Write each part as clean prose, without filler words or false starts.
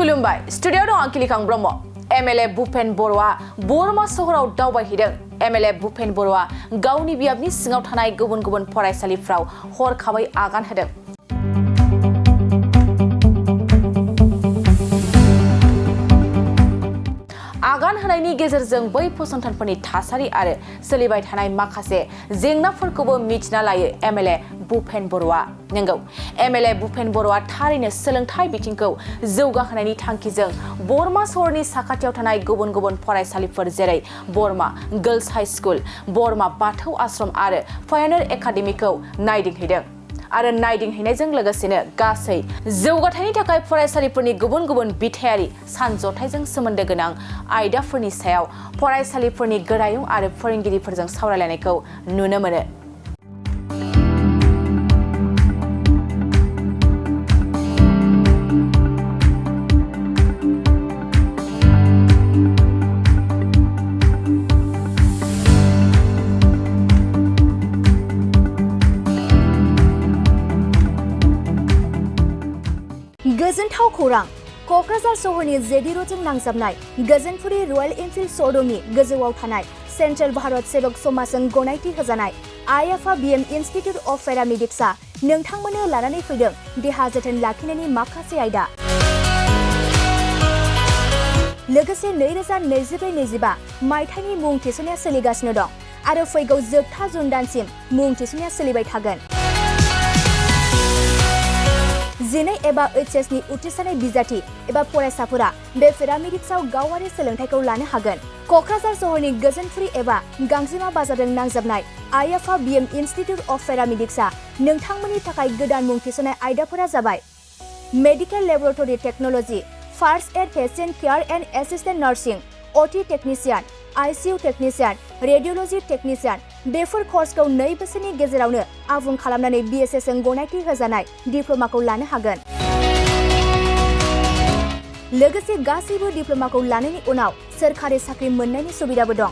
खुलुमबाय स्टुडिअ दं आंखिलिखां ब्रह्म एमएलए भुपेन बर'आ बरमा सहराव दावबायहैदों एमएलए भुपेन बर'आ गावनि बियाबनि सिङाव थानाय गुबुन गुबुन फरायसालिफ्राव हरखाबै आगान होदों आगान होनायनि गेजेरजों बै फसंथानफोरनि थासारि आरो सोलिबाय थानाय माखासे जेंनाफोरखौबो मिथिना लायो एमएलए भुपेन बर'आ नंगौ एमएलए भुपेन बर'आ थारैनो सोलोंथाइ बिथिंखौ जौगाहोनायनि थांखिजों बरमा सहरनि साखाथियाव थानाय गुबुन गुबुन फरायसालिफोर जेरै बरमा गर्ल्स हाई स्कुल बरमा बाथौ आश्रम आरो पायनियर एकाडेमिखौ नायदिंहैदों आरो नायदिंहैनायजों लोगोसेनो गासै जौगाथायनि थाखाय फरायसालिफोरनि गुबुन गुबुन बिथायारि सानजथायजों सोमोन्दो गोनां आयदाफोरनि सायाव फरायसालिफोरनि गोरायुं आरो फोरोंगिरिफोरजों सावरायलायनायखौ नुनो मोनो गोजोनथाव खौरां क'क्राझार सहरनि जेदिर'जों नांजाबनाय गोजोनपुरी रयेल एनफिल्ड श'रुमनि गोजौआव थानाय सेन्ट्रेल भारत सेबक समाजजों गनायथि होजानाय आइएफए बीएम इन्स्टिट्युट अफ पेरामेडिक्सआ नोंथांमोननो लानानै फैदों देहा जोथोन लाखिनायनि माखासे आयदा लोगोसे 2024-25 मायथाइनि मुं थिसननाया सोलिगासिनो दं आरो फैगौ जोबथा जुन दानसिम मुं थिसननाया सोलिबाय थागोन जिनै एबा एचएसनि उथ्रिसारनाय बिजाथि एबा फरायसाफोरा बे पेरामेडिक्सआव गावारि सोलोंथाइखौ लानो हागोन क'क्राझार सहरनि गोजोनपुरी एबा गांजिमा बाजारजों नांजाबनाय आइएफए बीएम इन्स्टिट्युट अफ पेरामेडिक्सआ नोंथांमोननि थाखाय गोदान मुं थिसननाय आयदाफोरा जाबाय medical laboratory technology first aid patient care and assistant nursing OT technician ICU technician radiology technician बेफोर कर्सखौ 2 बोसोरनि गेजेरावनो आबुं खालामनानै बीएसएस जों गनायथि होजानाय डिप्ल'माखौ लानो हागोन लोगोसे गासैबो डिप्ल'माखौ लानायनि उनाव सोरखारि साख्रि मोननायनि सुबिदाबो दं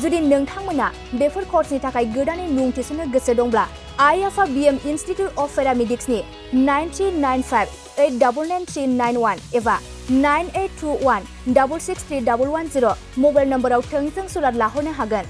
जुदि नोंथांमोना बेफोर कर्सनि थाखाय गोदानै मुं थिसननो गोसो दंब्ला आइएफए बीएम इन्स्टिट्युट अफ पेरामेडिक्सनि 9395899391 एबा 9821663110 मबाइल नम्बराव थोंजों सुलाद लाहरनो हागोन